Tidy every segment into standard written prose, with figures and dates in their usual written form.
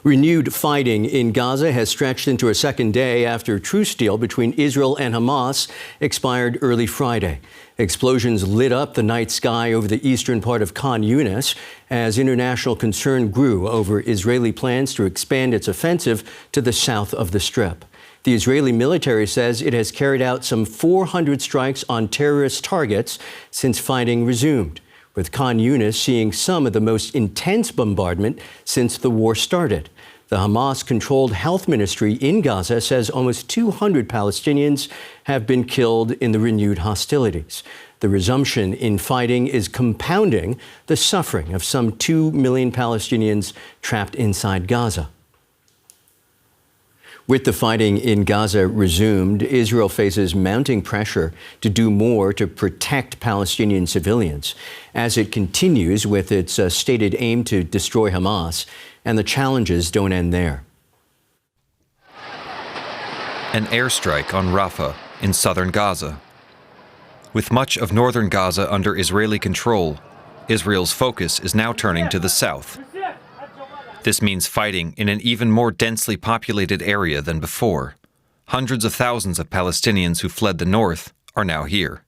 Renewed fighting in Gaza has stretched into a second day after a truce deal between Israel and Hamas expired early Friday. Explosions lit up the night sky over the eastern part of Khan Younis as international concern grew over Israeli plans to expand its offensive to the south of the Strip. The Israeli military says it has carried out some 400 strikes on terrorist targets since fighting resumed, with Khan Younis seeing some of the most intense bombardment since the war started. The Hamas-controlled health ministry in Gaza says almost 200 Palestinians have been killed in the renewed hostilities. The resumption in fighting is compounding the suffering of some 2 million Palestinians trapped inside Gaza. With the fighting in Gaza resumed, Israel faces mounting pressure to do more to protect Palestinian civilians as it continues with its stated aim to destroy Hamas, and the challenges don't end there. An airstrike on Rafah in southern Gaza. With much of northern Gaza under Israeli control, Israel's focus is now turning to the south. This means fighting in an even more densely populated area than before. Hundreds of thousands of Palestinians who fled the north are now here.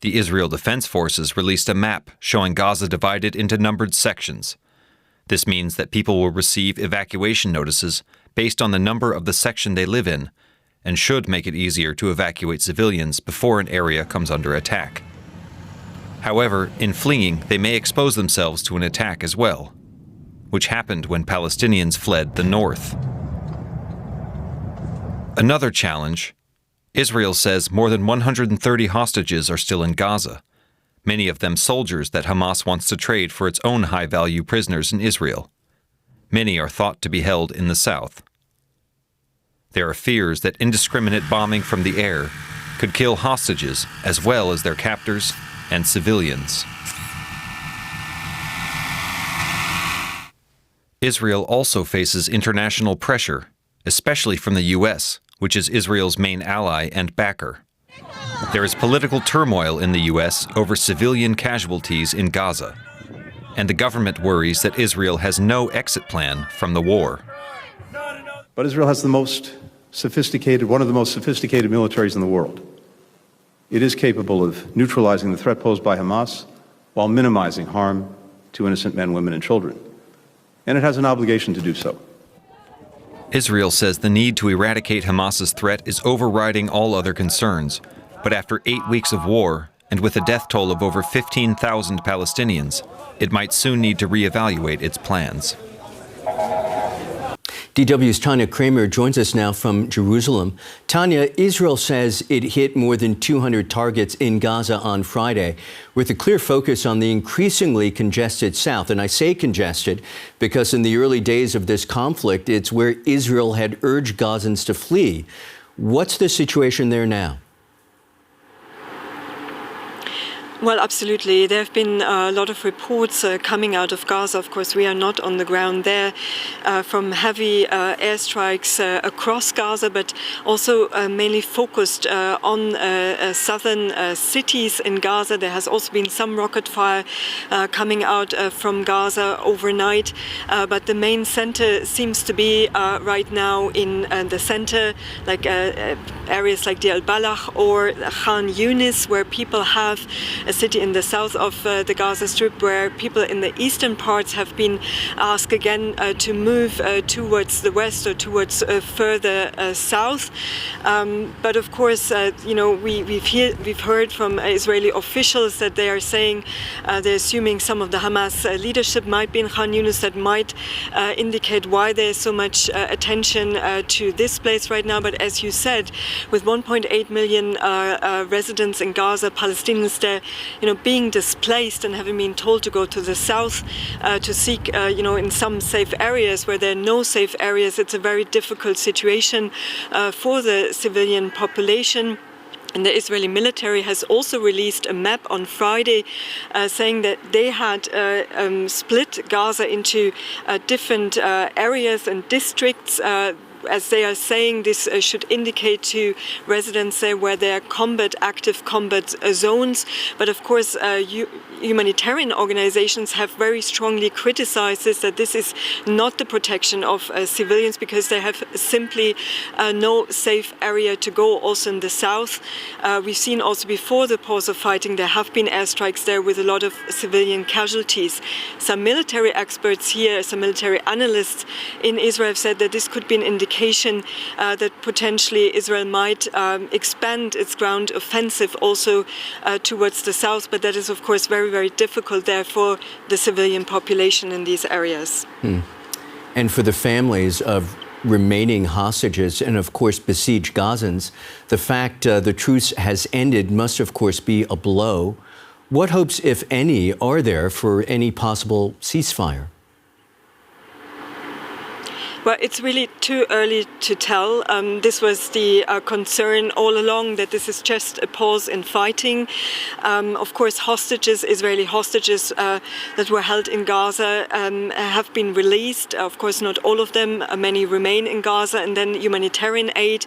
The Israel Defense Forces released a map showing Gaza divided into numbered sections. This means that people will receive evacuation notices based on the number of the section they live in, and should make it easier to evacuate civilians before an area comes under attack. However, in fleeing, they may expose themselves to an attack as well, which happened when Palestinians fled the north. Another challenge: Israel says more than 130 hostages are still in Gaza, many of them soldiers that Hamas wants to trade for its own high-value prisoners in Israel. Many are thought to be held in the south. There are fears that indiscriminate bombing from the air could kill hostages as well as their captors and civilians. Israel also faces international pressure, especially from the U.S., which is Israel's main ally and backer. There is political turmoil in the U.S. over civilian casualties in Gaza, and the government worries that Israel has no exit plan from the war. But Israel has one of the most sophisticated militaries in the world. It is capable of neutralizing the threat posed by Hamas while minimizing harm to innocent men, women, and children. And it has an obligation to do so. Israel says the need to eradicate Hamas's threat is overriding all other concerns. But after 8 weeks of war, and with a death toll of over 15,000 Palestinians, it might soon need to reevaluate its plans. DW's Tania Krämer joins us now from Jerusalem. Tania, Israel says it hit more than 200 targets in Gaza on Friday, with a clear focus on the increasingly congested south. And I say congested because in the early days of this conflict, it's where Israel had urged Gazans to flee. What's the situation there now? Well, absolutely. There have been a lot of reports coming out of Gaza. Of course, we are not on the ground there, from heavy airstrikes across Gaza, but also mainly focused on southern cities in Gaza. There has also been some rocket fire coming out from Gaza overnight, but the main center seems to be right now in the center, like areas like Deir al-Balach or Khan Younis, where people have a city in the south of the Gaza Strip, where people in the eastern parts have been asked again to move towards the west or towards further south. But of course, we've heard from Israeli officials that they are saying they're assuming some of the Hamas leadership might be in Khan Younis. That might indicate why there's so much attention to this place right now. But as you said, with 1.8 million residents in Gaza, Palestinians there, being displaced and having been told to go to the south to seek, in some safe areas where there are no safe areas, it's a very difficult situation for the civilian population. And the Israeli military has also released a map on Friday saying that they had split Gaza into different areas and districts. as they are saying, this should indicate to residents there where there are active combat zones. But of course, humanitarian organizations have very strongly criticized this, that this is not the protection of civilians, because they have simply no safe area to go. Also in the south, we've seen also before the pause of fighting, there have been airstrikes there with a lot of civilian casualties. Some military experts here, some military analysts in Israel have said that this could be an indication that potentially Israel might expand its ground offensive also towards the south, but that is of course very, very difficult there for the civilian population in these areas. And for the families of remaining hostages and of course besieged Gazans, the fact the truce has ended must of course be a blow. What hopes, if any, are there for any possible ceasefire? Well, it's really too early to tell. This was the concern all along, that this is just a pause in fighting. Of course, Israeli hostages that were held in Gaza have been released. Of course, not all of them. Many remain in Gaza. And then humanitarian aid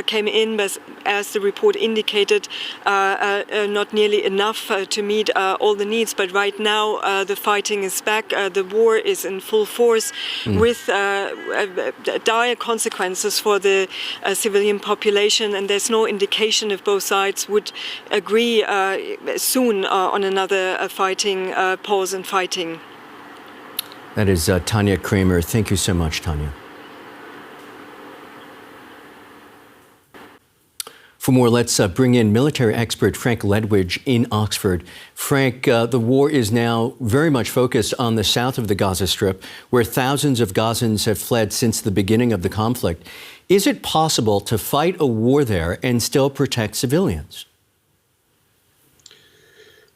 came in, but as the report indicated, not nearly enough to meet all the needs. But right now, the fighting is back. The war is in full force with dire consequences for the civilian population, and there's no indication if both sides would agree soon on another pause in fighting. That is Tania Krämer. Thank you so much, Tania. For more, let's bring in military expert Frank Ledwidge in Oxford. Frank, the war is now very much focused on the south of the Gaza Strip, where thousands of Gazans have fled since the beginning of the conflict. Is it possible to fight a war there and still protect civilians?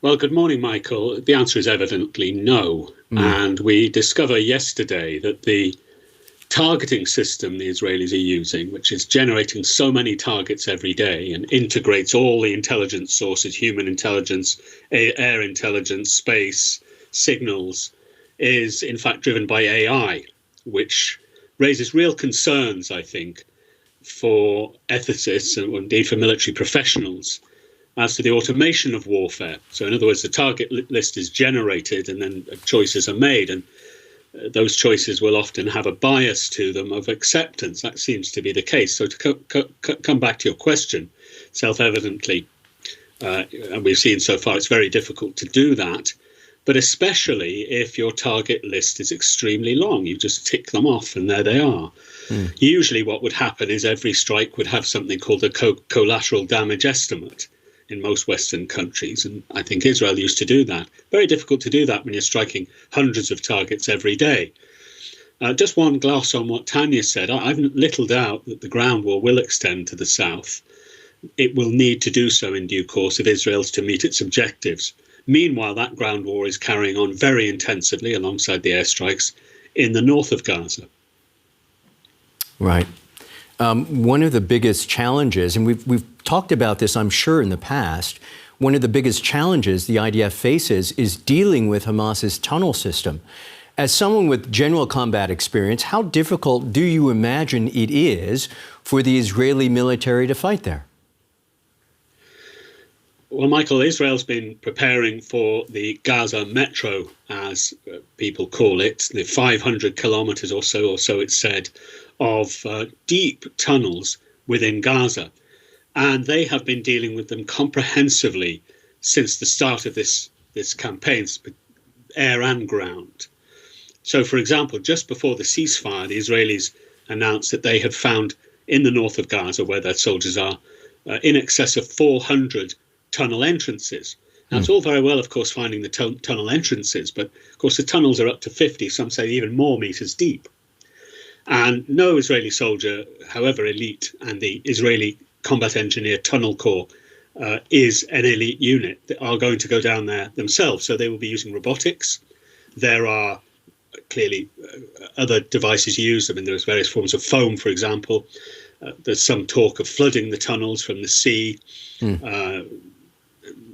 Well, good morning, Michael. The answer is evidently no. And we discovered yesterday that the targeting system the Israelis are using, which is generating so many targets every day and integrates all the intelligence sources, human intelligence, air intelligence, space, signals, is in fact driven by AI, which raises real concerns, I think, for ethicists and indeed for military professionals as to the automation of warfare. So in other words, the target list is generated and then choices are made, and those choices will often have a bias to them of acceptance. That seems to be the case. So to come back to your question, self-evidently, and we've seen so far, it's very difficult to do that, but especially if your target list is extremely long. You just tick them off and there they are. Usually what would happen is every strike would have something called a collateral damage estimate in most Western countries, and I think Israel used to do that. Very difficult to do that when you're striking hundreds of targets every day. Just one gloss on what Tania said. I've little doubt that the ground war will extend to the south. It will need to do so in due course if Israel is to meet its objectives. Meanwhile, that ground war is carrying on very intensively alongside the airstrikes in the north of Gaza. Right. One of the biggest challenges, and we've talked about this, I'm sure, in the past, one of the biggest challenges the IDF faces is dealing with Hamas's tunnel system. As someone with general combat experience, how difficult do you imagine it is for the Israeli military to fight there? Well, Michael, Israel's been preparing for the Gaza Metro, as people call it, the 500 kilometers or so it's said, of deep tunnels within Gaza. And they have been dealing with them comprehensively since the start of this campaign, air and ground. So, for example, just before the ceasefire, the Israelis announced that they had found in the north of Gaza, where their soldiers are, in excess of 400 tunnel entrances. Now, it's all very well, of course, finding the tunnel entrances, but of course the tunnels are up to 50, some say even more meters deep. And no Israeli soldier, however elite, and the Israeli Combat Engineer Tunnel Corps is an elite unit, that are going to go down there themselves. So they will be using robotics. There are clearly other devices used. I mean, there's various forms of foam, for example. There's some talk of flooding the tunnels from the sea.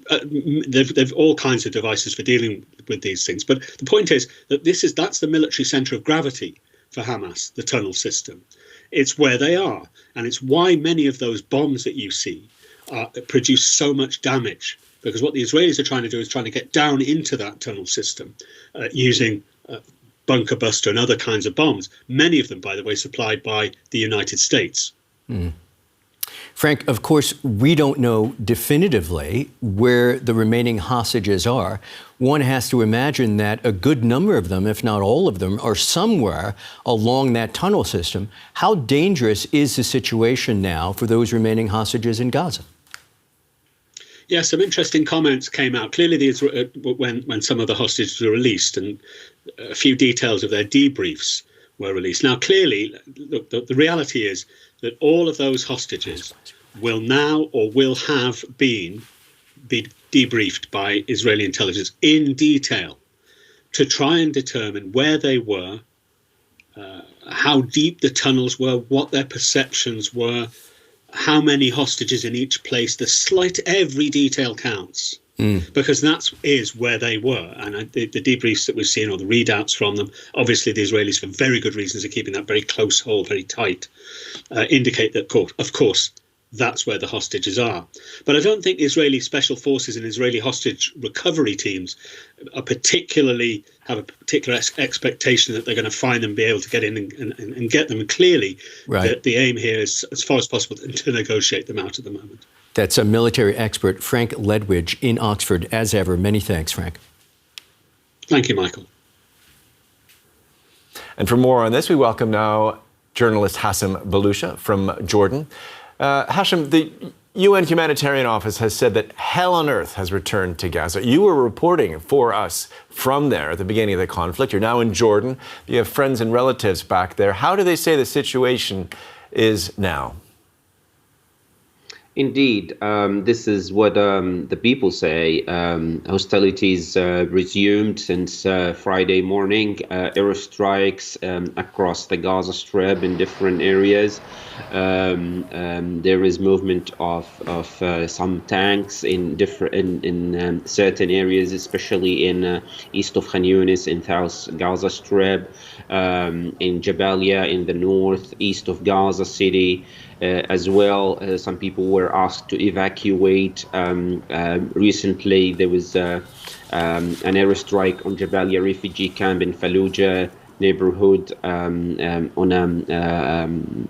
They've all kinds of devices for dealing with these things. But the point is that that's the military centre of gravity for Hamas, the tunnel system. It's where they are. And it's why many of those bombs that you see produce so much damage. Because what the Israelis are trying to do is trying to get down into that tunnel system using bunker buster and other kinds of bombs. Many of them, by the way, supplied by the United States. Mm. Frank, of course, we don't know definitively where the remaining hostages are. One has to imagine that a good number of them, if not all of them, are somewhere along that tunnel system. How dangerous is the situation now for those remaining hostages in Gaza? Yeah, some interesting comments came out. Clearly, when some of the hostages were released, and a few details of their debriefs were released. Now, clearly, the reality is that all of those hostages will now or will have be debriefed by Israeli intelligence in detail to try and determine where they were, how deep the tunnels were, what their perceptions were, how many hostages in each place. Every detail counts. Because that is where they were. And the debriefs that we've seen, or the readouts from them, obviously the Israelis, for very good reasons, are keeping that very close hold, very tight, indicate that, of course, that's where the hostages are. But I don't think Israeli special forces and Israeli hostage recovery teams have a particular expectation that they're going to find them, be able to get in and get them. And clearly, right, the aim here is, as far as possible, to negotiate them out at the moment. That's a military expert, Frank Ledwidge, in Oxford. As ever, many thanks, Frank. Thank you, Michael. And for more on this, we welcome now journalist Hazem Balousha from Jordan. Hazem, the UN Humanitarian Office has said that hell on earth has returned to Gaza. You were reporting for us from there at the beginning of the conflict. You're now in Jordan. You have friends and relatives back there. How do they say the situation is now? Indeed, this is what the people say. Hostilities resumed since Friday morning. Airstrikes across the Gaza Strip in different areas. There is movement of some tanks in certain areas, especially in east of Khan Younis in South Gaza Strip, in Jabalia in the north, east of Gaza City. As well, some people were asked to evacuate. Recently, there was an airstrike on Jabalia refugee camp in Fallujah neighborhood on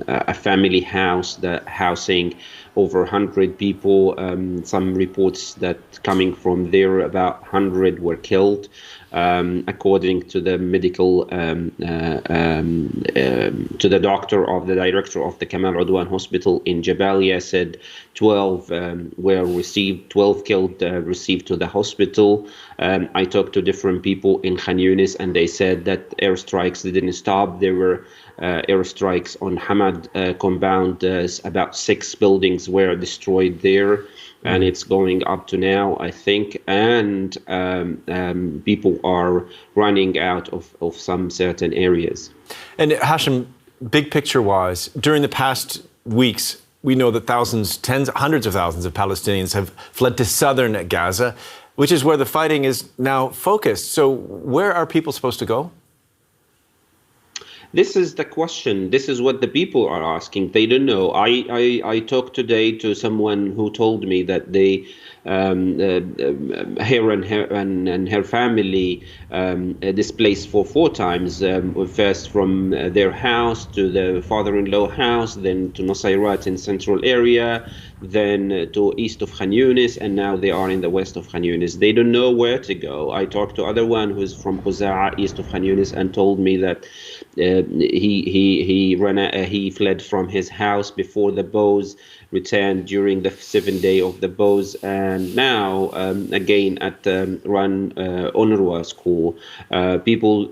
a family house housing over 100 people. Some reports that coming from there, about 100 were killed. According to the medical, to the director of the Kamal Udwan Hospital in Jabalia, said 12 were received, 12 killed received to the hospital. I talked to different people in Khan Younis, and they said that airstrikes didn't stop. There were airstrikes on Hamad compound. About 6 buildings were destroyed there. And it's going up to now, I think, and people are running out of some certain areas. And Hazem, big picture-wise, during the past weeks, we know that hundreds of thousands of Palestinians have fled to southern Gaza, which is where the fighting is now focused. So where are people supposed to go? This is the question. This is what the people are asking. They don't know. I talked today to someone who told me that they, her and her family displaced for 4 times. First from their house to the father-in-law house, then to Nusayrat in central area, then to east of Khan Younis, and now they are in the west of Khan Younis. They don't know where to go. I talked to other one who's from Quza'a, east of Khan Younis, and told me that he fled from his house before the bows, returned during the 7th day of the bows, and now again at run UNRWA school. People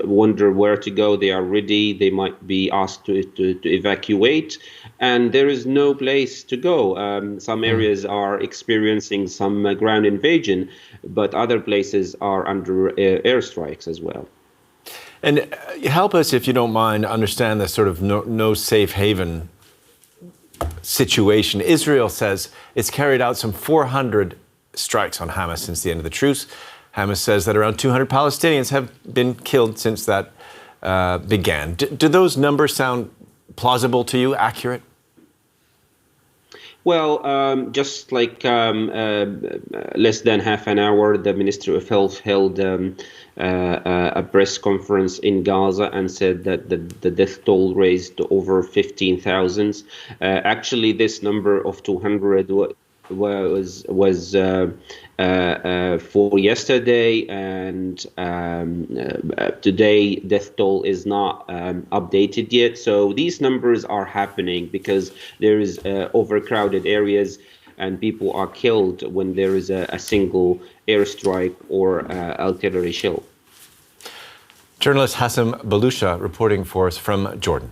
wonder where to go. They are ready. They might be asked to evacuate, and there is no place to go. Some areas are experiencing some ground invasion, but other places are under airstrikes as well. And help us, if you don't mind, understand the sort of no safe haven situation. Israel says it's carried out some 400 strikes on Hamas since the end of the truce. Hamas says that around 200 Palestinians have been killed since that began. Do those numbers sound plausible to you, accurate? Well, just like less than half an hour, the Ministry of Health held a press conference in Gaza and said that the death toll raised over 15,000. Actually, this number of 200 was for yesterday, and today death toll is not updated yet. So these numbers are happening because there is overcrowded areas and people are killed when there is a single airstrike or artillery shell. Journalist Hazem Balousha reporting for us from Jordan.